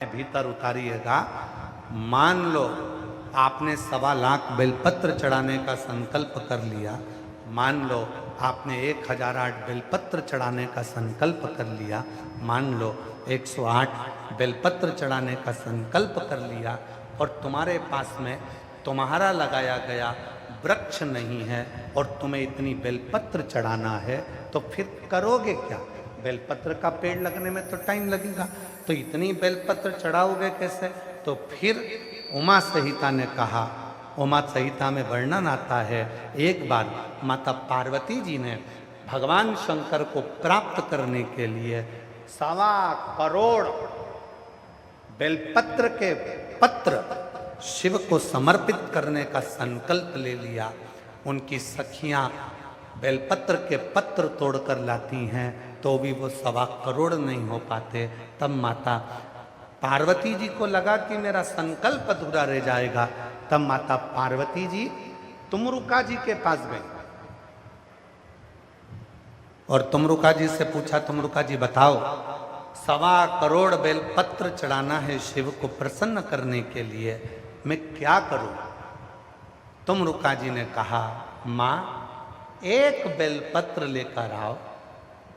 भीतर उतारिएगा। मान लो आपने 1.25 बेलपत्र चढ़ाने का संकल्प कर लिया, मान लो आपने 1008 बेलपत्र चढ़ाने का संकल्प कर लिया, मान लो 108 बेलपत्र चढ़ाने का संकल्प कर लिया, और तुम्हारे पास में तुम्हारा लगाया गया वृक्ष नहीं है और तुम्हें इतनी बेलपत्र चढ़ाना है, तो फिर करोगे क्या? बेलपत्र का पेड़ लगने में तो टाइम लगेगा, तो इतनी बेलपत्र चढ़ाओगे कैसे? तो फिर उमा संहिता ने कहा, उमा संहिता में वर्णन आता है, एक बार माता पार्वती जी ने भगवान शंकर को प्राप्त करने के लिए 1.25 करोड़ बेलपत्र के पत्र शिव को समर्पित करने का संकल्प ले लिया। उनकी सखियां बेलपत्र के पत्र तोड़कर लाती हैं तो भी वो 1.25 करोड़ नहीं हो पाते। तब माता पार्वती जी को लगा कि मेरा संकल्प अधूरा रह जाएगा। तब माता पार्वती जी तुमरुका जी के पास गई और तुमरुका जी से पूछा, तुमरुका जी बताओ 1.25 करोड़ बेलपत्र चढ़ाना है शिव को प्रसन्न करने के लिए, मैं क्या करूं? तुमरुका जी ने कहा, मां एक बेलपत्र लेकर आओ,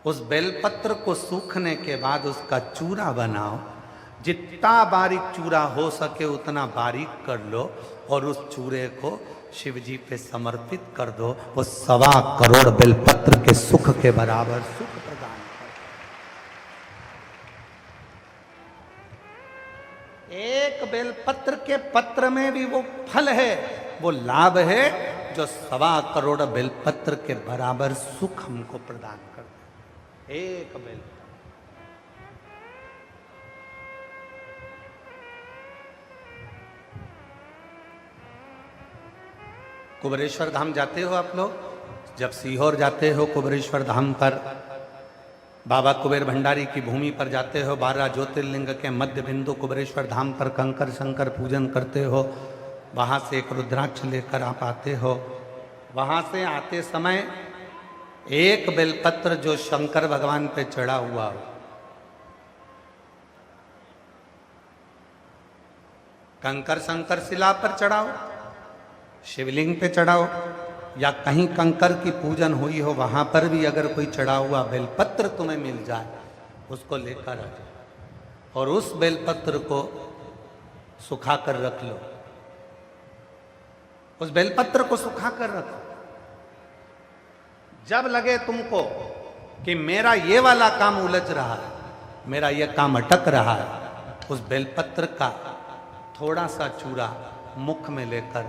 उस बेलपत्र को सूखने के बाद उसका चूरा बनाओ, जितना बारीक चूरा हो सके उतना बारीक कर लो और उस चूरे को शिव जी पे समर्पित कर दो। वो 1.25 करोड़ बेलपत्र के सुख के बराबर सुख प्रदान कर। एक बेलपत्र के पत्र में भी वो फल है, वो लाभ है जो 1.25 करोड़ बेलपत्र के बराबर सुख हमको प्रदान कर दे। एक बेलपत्र। कुबेरेश्वर धाम जाते हो आप लोग? जब सीहोर जाते हो कुबेरेश्वर धाम पर, बाबा कुबेर भंडारी की भूमि पर जाते हो, 12 ज्योतिर्लिंग के मध्य बिंदु कुबेरेश्वर धाम पर कंकर शंकर पूजन करते हो, वहाँ से एक रुद्राक्ष लेकर आप आते हो। वहाँ से आते समय एक बेलपत्र जो शंकर भगवान पे चढ़ा हुआ हो, कंकर शंकर शिला पर चढ़ाओ, शिवलिंग पे चढ़ाओ, या कहीं कंकर की पूजन हुई हो वहां पर भी अगर कोई चढ़ा हुआ बेलपत्र तुम्हें मिल जाए, उसको लेकर आ जाओ और उस बेलपत्र को सुखा कर रख लो। उस बेलपत्र को सुखा कर रखो। जब लगे तुमको कि मेरा ये वाला काम उलझ रहा है, मेरा ये काम अटक रहा है, उस बेलपत्र का थोड़ा सा चूरा मुख में लेकर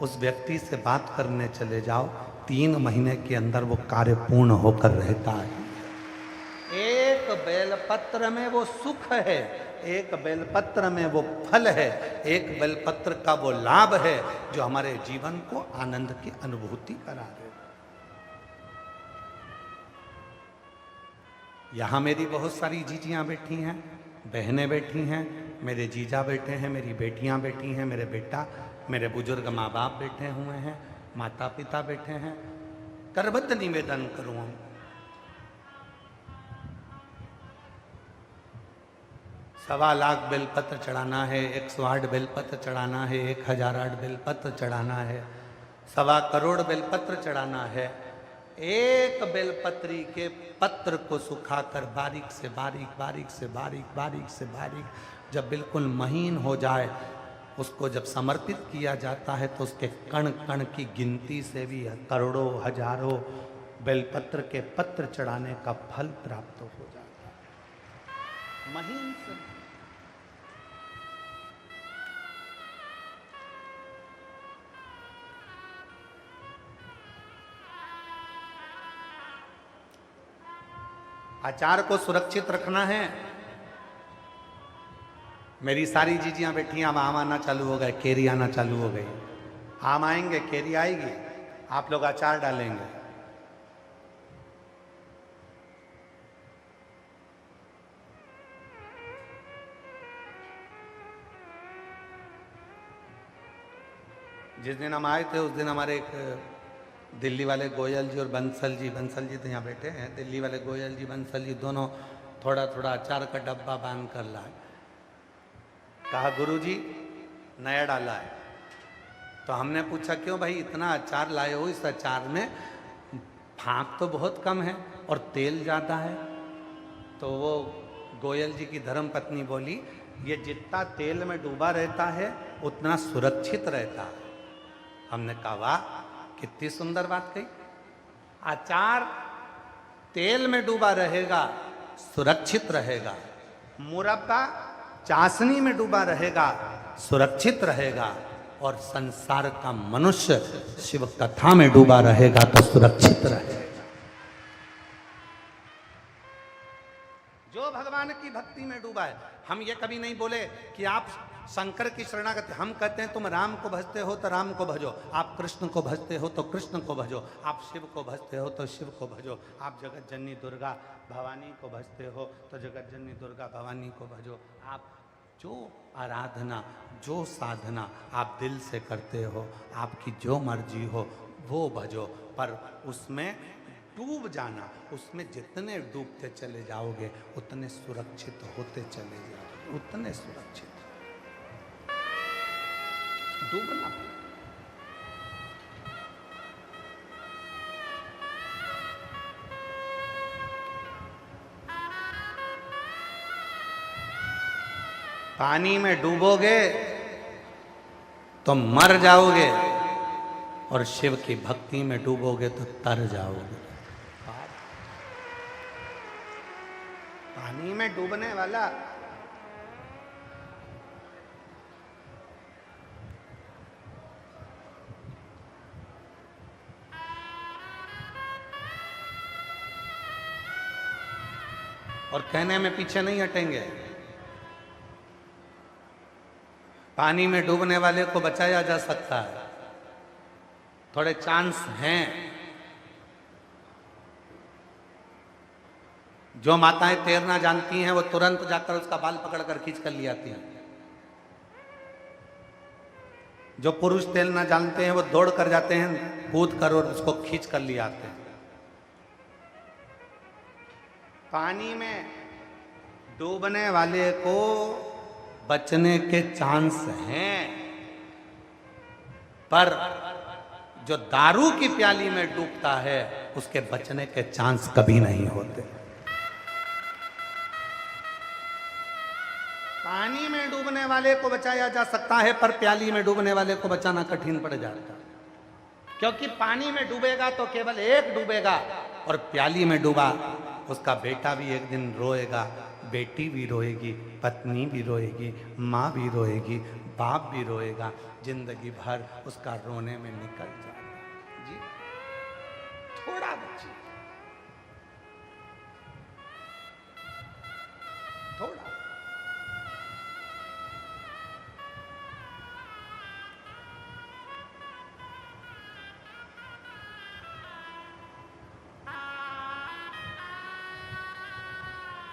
उस व्यक्ति से बात करने चले जाओ। 3 महीने के अंदर वो कार्य पूर्ण होकर रहता है। एक बेलपत्र में वो सुख है, एक बेलपत्र में वो फल है, एक बेलपत्र का वो लाभ है जो हमारे जीवन को आनंद की अनुभूति करा दे। यहां मेरी बहुत सारी जीजियां बैठी हैं, बहनें बैठी हैं, मेरे जीजा बैठे हैं, मेरी बेटियां बैठी हैं, मेरे बेटा, मेरे बुजुर्ग माँ बाप बैठे हुए हैं, माता पिता बैठे हैं। करबद्ध निवेदन करूं, 1.25 लाख बेलपत्र चढ़ाना है, 108 बेलपत्र चढ़ाना है, 1008 बेलपत्र चढ़ाना है, 1.25 करोड़ बेलपत्र चढ़ाना है। एक बेलपत्री के पत्र को सुखाकर बारीक से बारीक, बारीक से बारीक, बारीक से बारीक, जब बिल्कुल महीन हो जाए, उसको जब समर्पित किया जाता है तो उसके कण कण की गिनती से भी करोड़ों हजारों बेलपत्र के पत्र चढ़ाने का फल प्राप्त हो जाता है। महीन से आचार को सुरक्षित रखना है। मेरी सारी जीजियां बैठी हैं, अब आम आना चालू हो गए, केरी आना चालू हो गई। आम आएंगे, केरी आएगी, आप लोग अचार डालेंगे। जिस दिन हम आए थे उस दिन हमारे एक दिल्ली वाले गोयल जी और बंसल जी तो यहाँ बैठे हैं, दिल्ली वाले गोयल जी, बंसल जी दोनों थोड़ा थोड़ा अचार का डब्बा बांध कर लाए। कहा गुरुजी नया डाला है। तो हमने पूछा क्यों भाई इतना अचार लाए हो, इस अचार में फाँक तो बहुत कम है और तेल ज़्यादा है। तो वो गोयल जी की धर्म पत्नी बोली ये जितना तेल में डूबा रहता है उतना सुरक्षित रहता है। हमने कहा वाह कितनी सुंदर बात कही। अचार तेल में डूबा रहेगा सुरक्षित रहेगा, मुरब्बा चाशनी में डूबा रहेगा सुरक्षित रहेगा, और संसार का मनुष्य शिव कथा में डूबा रहेगा तो सुरक्षित रहेगा। जो भगवान की भक्ति में डूबा है। हम ये कभी नहीं बोले कि आप शंकर की शरणागति, हम कहते हैं तुम राम को भजते हो तो राम को भजो, आप कृष्ण को भजते हो तो कृष्ण को भजो, आप शिव को भजते हो तो शिव को भजो, आप जगत जननी दुर्गा भवानी को भजते हो तो जगत जननी दुर्गा भवानी को भजो। आप जो आराधना जो साधना आप दिल से करते हो, आपकी जो मर्जी हो वो भजो, पर उसमें डूब जाना, उसमें जितने डूबते चले जाओगे उतने सुरक्षित होते चले जाओगे, उतने सुरक्षित। डूबना पानी में डूबोगे तो मर जाओगे और शिव की भक्ति में डूबोगे तो तर जाओगे। पानी में डूबने वाला और कहने में पीछे नहीं हटेंगे। पानी में डूबने वाले को बचाया जा सकता है, थोड़े चांस हैं। जो माताएं तैरना जानती हैं वो तुरंत जाकर उसका बाल पकड़कर खींच कर ले आती हैं। जो पुरुष तैरना जानते हैं वो दौड़ कर जाते हैं, कूद कर और उसको खींच कर ले आते हैं। पानी में डूबने वाले को बचने के चांस हैं, पर जो दारू की प्याली में डूबता है उसके बचने के चांस कभी नहीं होते। पानी में डूबने वाले को बचाया जा सकता है, पर प्याली में डूबने वाले को बचाना कठिन पड़ जाता है, क्योंकि पानी में डूबेगा तो केवल एक डूबेगा और प्याली में डूबा उसका बेटा भी एक दिन रोएगा, बेटी भी रोएगी, पत्नी भी रोएगी, माँ भी रोएगी, बाप भी रोएगा, जिंदगी भर उसका रोने में निकल जाएगा। जी थोड़ा बच्ची थोड़ा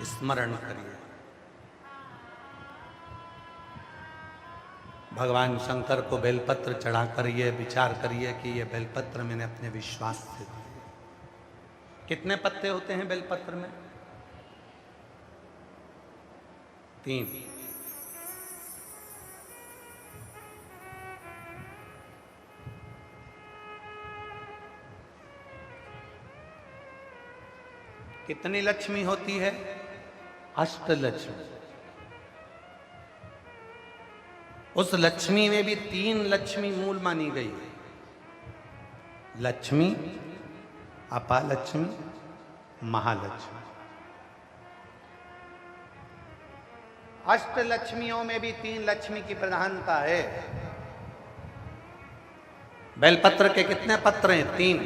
स्मरण करिए। भगवान शंकर को बेलपत्र चढ़ाकर ये विचार करिए कि ये बेलपत्र मैंने अपने विश्वास से दिए। कितने पत्ते होते हैं बेलपत्र में? 3। कितनी लक्ष्मी होती है? अष्टलक्ष्मी। उस लक्ष्मी में भी 3 लक्ष्मी मूल मानी गई है। लक्ष्मी, अपालक्ष्मी, महालक्ष्मी। अष्टलक्ष्मियों में भी 3 लक्ष्मी की प्रधानता है। बेलपत्र के कितने पत्र हैं? 3।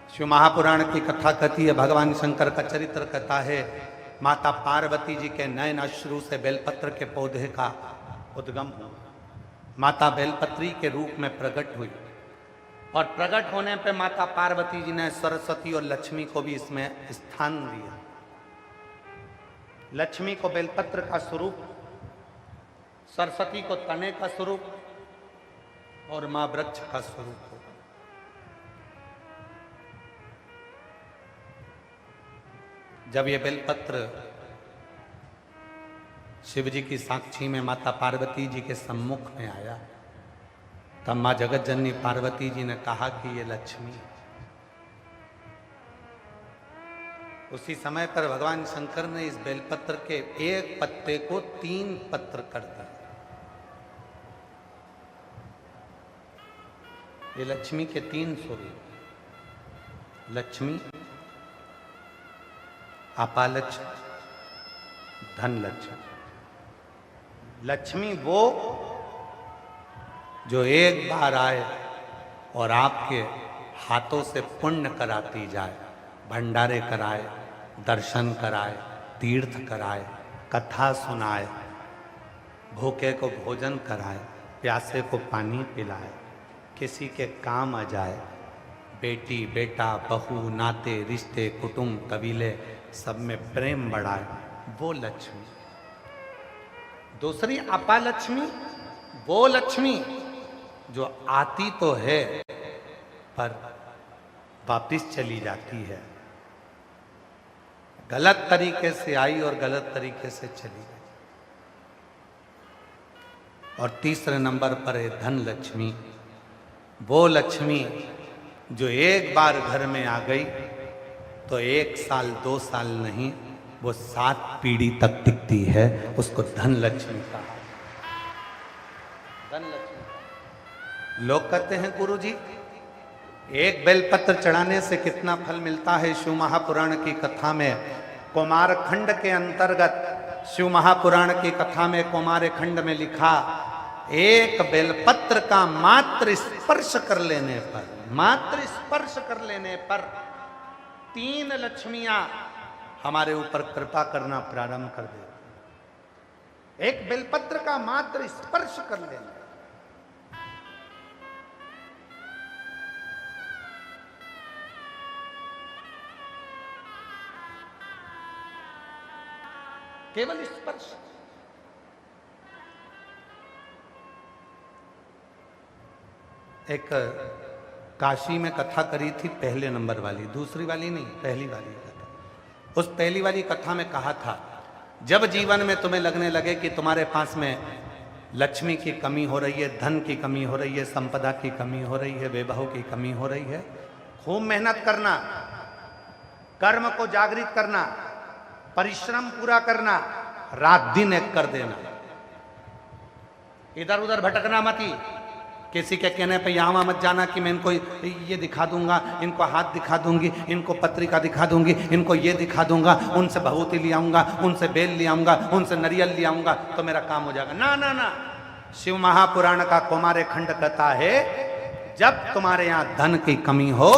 शिव महापुराण की कथा कहती है, भगवान शंकर का चरित्र कहता है, माता पार्वती जी के नयन अश्रु से बेलपत्र के पौधे का उद्गम हुआ। माता बेलपत्री के रूप में प्रकट हुई और प्रकट होने पे माता पार्वती जी ने सरस्वती और लक्ष्मी को भी इसमें स्थान दिया। लक्ष्मी को बेलपत्र का स्वरूप, सरस्वती को तने का स्वरूप और मां वृक्ष का स्वरूप होगा। जब ये बेलपत्र शिव जी की साक्षी में माता पार्वती जी के सम्मुख में आया। तब माँ जगत जननी पार्वती जी ने कहा कि ये लक्ष्मी है। उसी समय पर भगवान शंकर ने इस बेलपत्र के एक पत्ते को 3 पत्र कर दिया। ये लक्ष्मी के 3 स्वरूप, लक्ष्मी, अपालक्ष्मी, धन लक्ष्मी। लक्ष्मी वो जो एक बार आए और आपके हाथों से पुण्य कराती जाए, भंडारे कराए, दर्शन कराए, तीर्थ कराए, कथा सुनाए, भूखे को भोजन कराए, प्यासे को पानी पिलाए, किसी के काम आ जाए, बेटी बेटा बहू नाते रिश्ते कुटुंब कबीले सब में प्रेम बढ़ाए, वो लक्ष्मी। दूसरी अपालक्ष्मी, वो लक्ष्मी जो आती तो है पर वापिस चली जाती है, गलत तरीके से आई और गलत तरीके से चली गई। और तीसरे नंबर पर है धन लक्ष्मी, वो लक्ष्मी जो एक बार घर में आ गई तो 1 साल 2 साल नहीं, वो 7 पीढ़ी तक टिकती है। उसको धन लक्ष्मी कहा। धन लक्ष्मी। लोग कहते हैं गुरु जी एक बेलपत्र चढ़ाने से कितना फल मिलता है। शिव महापुराण की कथा में कुमार खंड के अंतर्गत, शिव महापुराण की कथा में कुमार खंड में लिखा, एक बेलपत्र का मात्र स्पर्श कर लेने पर, मात्र स्पर्श कर लेने पर 3 लक्ष्मियां हमारे ऊपर कृपा करना प्रारंभ कर देती। एक बेलपत्र का मात्र स्पर्श कर लेना। केवल स्पर्श। एक काशी में कथा करी थी, पहले नंबर वाली, दूसरी वाली नहीं, पहली वाली कथा। उस पहली वाली कथा में कहा था, जब जीवन में तुम्हें लगने लगे कि तुम्हारे पास में लक्ष्मी की कमी हो रही है, धन की कमी हो रही है, संपदा की कमी हो रही है, वैभव की कमी हो रही है, खूब मेहनत करना, कर्म को जागृत करना, परिश्रम पूरा करना, रात दिन एक कर देना, इधर उधर भटकना मत ही। किसी के कहने पे यहाँ मत जाना कि मैं इनको ये दिखा दूंगा, इनको हाथ दिखा दूंगी, इनको पत्रिका दिखा दूंगी, इनको ये दिखा दूंगा, उनसे भभूति ले आऊंगा, उनसे बेल ले आऊंगा, उनसे नारियल ले आऊंगा तो मेरा काम हो जाएगा। ना ना ना, शिव महापुराण का कुमार खंड कहता है, जब तुम्हारे यहाँ धन की कमी हो,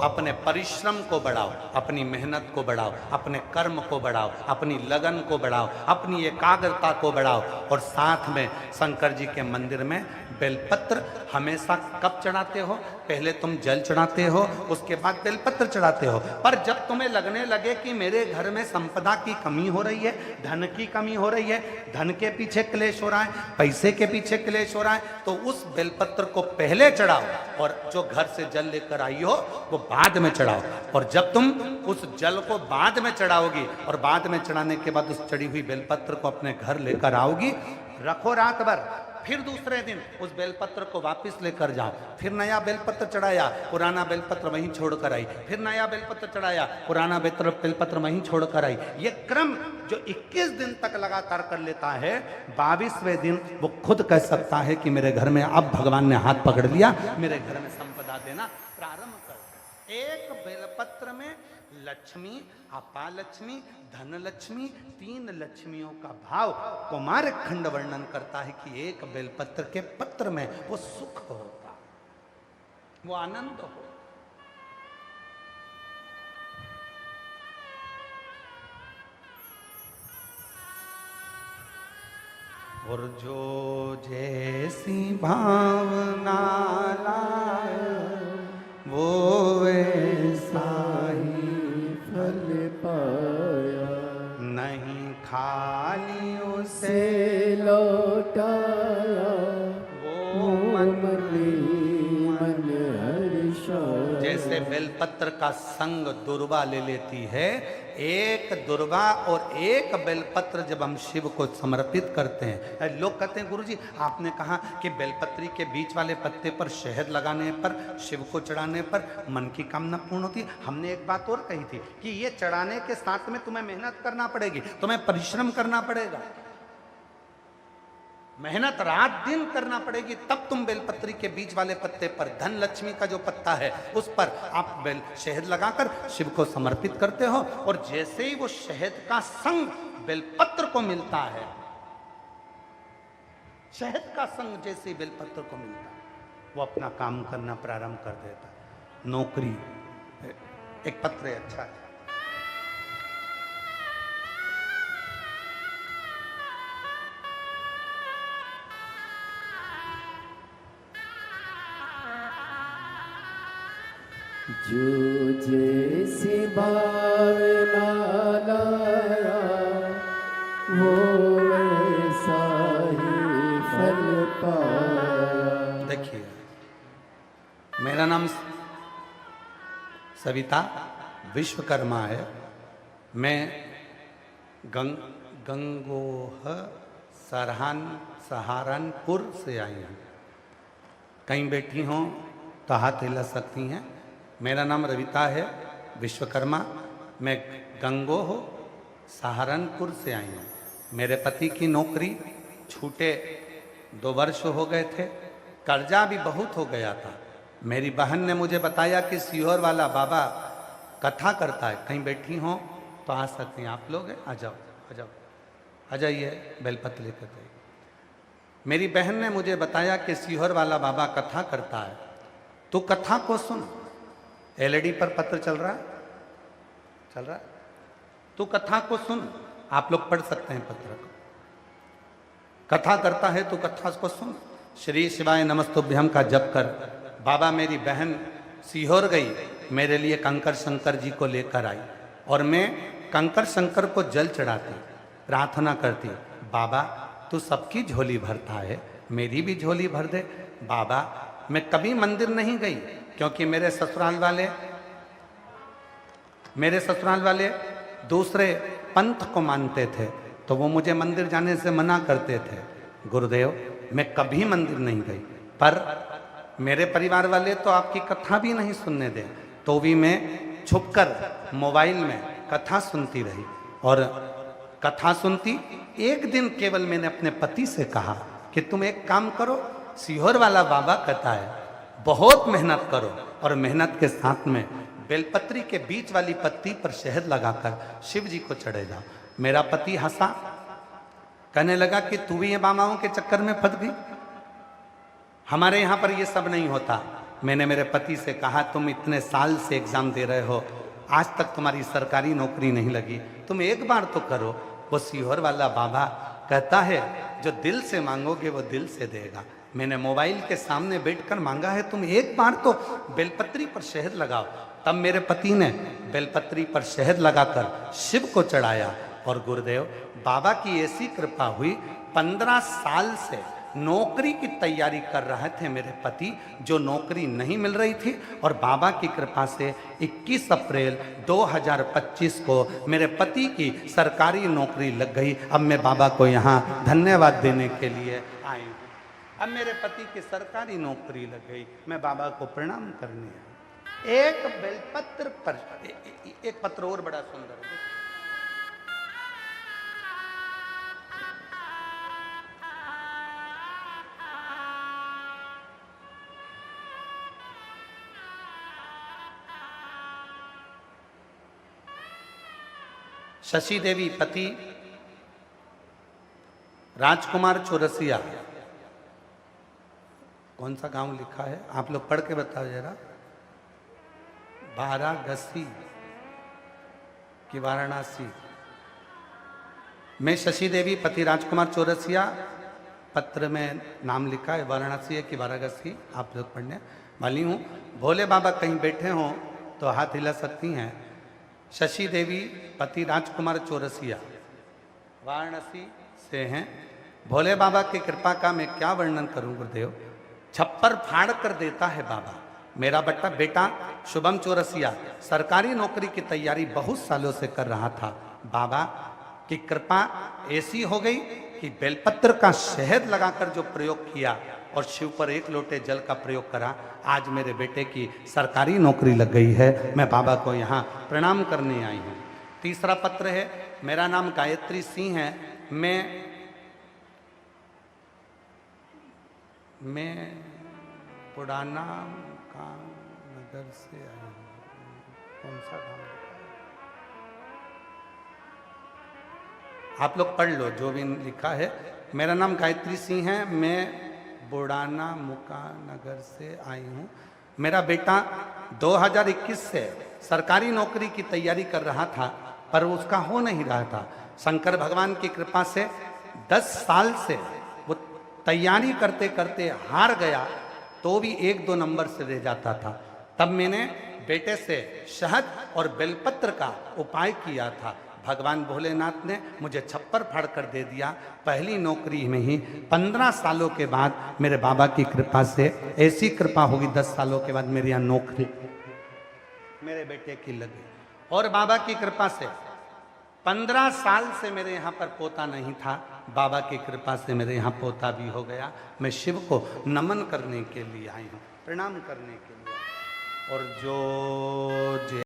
अपने परिश्रम को बढ़ाओ, अपनी मेहनत को बढ़ाओ, अपने कर्म को बढ़ाओ, अपनी लगन को बढ़ाओ, अपनी एकाग्रता को बढ़ाओ। और साथ में शंकर जी के मंदिर में बेलपत्र हमेशा कब चढ़ाते हो? पहले तुम जल चढ़ाते हो, उसके बाद बेलपत्र चढ़ाते हो। पर जब तुम्हें लगने लगे कि मेरे घर में संपदा की कमी हो रही है, धन की कमी हो रही है, धन के पीछे क्लेश हो रहा है, पैसे के पीछे क्लेश हो रहा है, तो उस बेलपत्र को पहले चढ़ाओ और जो घर से जल लेकर आई हो वो बाद में चढ़ाओ। और जब तुम उस जल को बाद में चढ़ाओगी और बाद में चढ़ाने के बाद उस चढ़ी हुई बेलपत्र को अपने घर लेकर आओगी, रखो रात भर, फिर दूसरे दिन उस बेलपत्र को वापस लेकर जाओ, फिर नया बेलपत्र चढ़ाया, पुराना बेलपत्र वहीं छोड़कर आई, फिर नया बेलपत्र चढ़ाया, पुराना बेलपत्र वहीं छोड़कर आई। ये क्रम जो 21 दिन तक लगातार कर लेता है, 22वें दिन वो खुद कह सकता है कि मेरे घर में अब भगवान ने हाथ पकड़ लिया, मेरे घर में संपदा देना प्रारंभ कर। एक बेलपत्र में लक्ष्मी, अपालक्ष्मी, धनलक्ष्मी, 3 लक्ष्मियों का भाव कुमार खंड वर्णन करता है कि एक बेलपत्र के पत्र में वो सुख होता, वो आनंद हो। और जो जैसी भावना लाए वो वैसा ही फल पाया, नहीं खाली उसे लौटाया, वो मन हर्षाया। जैसी जैसे बेलपत्र का संग दुर्वा ले लेती है, एक दुर्वा और एक बेलपत्र जब हम शिव को समर्पित करते हैं। लोग कहते हैं गुरुजी आपने कहा कि बेलपत्री के बीच वाले पत्ते पर शहद लगाने पर, शिव को चढ़ाने पर मन की कामना पूर्ण होती है। हमने एक बात और कही थी कि ये चढ़ाने के साथ में तुम्हें मेहनत करना पड़ेगी, तुम्हें परिश्रम करना पड़ेगा, मेहनत रात दिन करना पड़ेगी, तब तुम बेलपत्री के बीच वाले पत्ते पर, धन लक्ष्मी का जो पत्ता है उस पर आप बेल शहद लगाकर शिव को समर्पित करते हो। और जैसे ही वो शहद का संग बेलपत्र को मिलता है, शहद का संग जैसे ही बेलपत्र को मिलता है, वो अपना काम करना प्रारंभ कर देता है। नौकरी, एक पत्र है अच्छा है, जो जैसी भावना लाया वो वैसा ही फल पाया। देखिए मेरा नाम सविता विश्वकर्मा है, मैं गंगोह सहारनपुर से आई हूँ। कहीं बैठी हों तो हाथ हिला सकती हैं। मेरा नाम रविता है विश्वकर्मा, मैं गंगोह सहारनपुर से आई हूँ। मेरे पति की नौकरी छूटे 2 वर्ष हो गए थे, कर्जा भी बहुत हो गया था। मेरी बहन ने मुझे बताया कि सीहोर वाला बाबा कथा करता है, कहीं बैठी हों तो आ सकती हैं। आप लोग हैं, आ जाओ आ जाओ आ जाइए, बेलपत्र लेकर जाइए। मेरी बहन ने मुझे बताया कि सीहोर वाला बाबा कथा करता है, तो कथा को सुन। एलईडी पर पत्र चल रहा है, चल रहा है, तू कथा को सुन। आप लोग पढ़ सकते हैं पत्र को। कथा करता है तो कथा को सुन। श्री शिवाय नमस्तुभ्यम का जप कर। बाबा मेरी बहन सीहोर गई, मेरे लिए कंकर शंकर जी को लेकर आई और मैं कंकर शंकर को जल चढ़ाती, प्रार्थना करती, बाबा तू सबकी झोली भरता है, मेरी भी झोली भर दे। बाबा मैं कभी मंदिर नहीं गई क्योंकि मेरे ससुराल वाले दूसरे पंथ को मानते थे, तो वो मुझे मंदिर जाने से मना करते थे। गुरुदेव मैं कभी मंदिर नहीं गई, पर मेरे परिवार वाले तो आपकी कथा भी नहीं सुनने दे, तो भी मैं छुपकर मोबाइल में कथा सुनती रही। और कथा सुनती, एक दिन केवल मैंने अपने पति से कहा कि तुम एक काम करो, सीहोर वाला बाबा कहता है बहुत मेहनत करो और मेहनत के साथ में बेलपत्री के बीच वाली पत्ती पर शहद लगाकर शिव जी को चढ़े जाओ। मेरा पति हंसा, कहने लगा कि तू भी ये बाबाओं के चक्कर में फंस गई, हमारे यहाँ पर ये सब नहीं होता। मैंने मेरे पति से कहा तुम इतने साल से एग्जाम दे रहे हो, आज तक तुम्हारी सरकारी नौकरी नहीं लगी, तुम एक बार तो करो। वो सीहोर वाला बाबा कहता है जो दिल से मांगोगे वो दिल से देगा। मैंने मोबाइल के सामने बैठकर मांगा है, तुम एक बार तो बेलपत्री पर शहद लगाओ। तब मेरे पति ने बेलपत्री पर शहद लगाकर शिव को चढ़ाया और गुरुदेव बाबा की ऐसी कृपा हुई, 15 साल से नौकरी की तैयारी कर रहे थे मेरे पति, जो नौकरी नहीं मिल रही थी, और बाबा की कृपा से 21 अप्रैल 2025 को मेरे पति की सरकारी नौकरी लग गई। अब मैं बाबा को यहाँ धन्यवाद देने के लिए आई हूँ। अब मेरे पति की सरकारी नौकरी लग गई, मैं बाबा को प्रणाम करने आई। एक बेलपत्र पर एक पत्र और बड़ा सुंदर है, शशि देवी पति राजकुमार चौरसिया। कौन सा गांव लिखा है आप लोग पढ़ के बताओ जरा। वाराणसी कि वाराणसी। मैं शशि देवी पति राजकुमार चौरसिया, पत्र में नाम लिखा है वाराणसी है कि वाराणसी, आप लोग पढ़ने वाली हूँ। भोले बाबा कहीं बैठे हों तो हाथ हिला सकती हैं। शशि देवी पति राजकुमार चौरसिया वाराणसी से हैं। भोले बाबा की कृपा का मैं क्या वर्णन करूं गुरुदेव। छप्पर फाड़ कर देता है बाबा, मेरा बेटा शुभम चौरसिया सरकारी नौकरी की तैयारी बहुत सालों से कर रहा था। बाबा की कृपा ऐसी हो गई कि बेलपत्र का शहद लगाकर जो प्रयोग किया और शिव पर 1 लोटे जल का प्रयोग करा, आज मेरे बेटे की सरकारी नौकरी लग गई है। मैं बाबा को यहाँ प्रणाम करने आई हूँ। तीसरा पत्र है, मेरा नाम गायत्री सिंह है। मैं पुराना का नगर से आया हूँ। कौन सा गाँव? आप लोग पढ़ लो जो भी लिखा है। मेरा नाम गायत्री सिंह है, मैं बुढ़ाना मुका नगर से आई हूँ। मेरा बेटा 2021 से सरकारी नौकरी की तैयारी कर रहा था, पर उसका हो नहीं रहा था। शंकर भगवान की कृपा से 10 साल से वो तैयारी करते करते हार गया, तो भी 1-2 नंबर से रह जाता था। तब मैंने बेटे से शहद और बेलपत्र का उपाय किया था। भगवान भोलेनाथ ने मुझे छप्पर फाड़ कर दे दिया। पहली नौकरी में ही 15 सालों के बाद मेरे बाबा की कृपा से ऐसी कृपा होगी, 10 सालों के बाद मेरी यहाँ नौकरी मेरे बेटे की लगी। और बाबा की कृपा से 15 साल से मेरे यहाँ पर पोता नहीं था, बाबा की कृपा से मेरे यहाँ पोता भी हो गया। मैं शिव को नमन करने के लिए आई हूँ, प्रणाम करने के लिए। और जो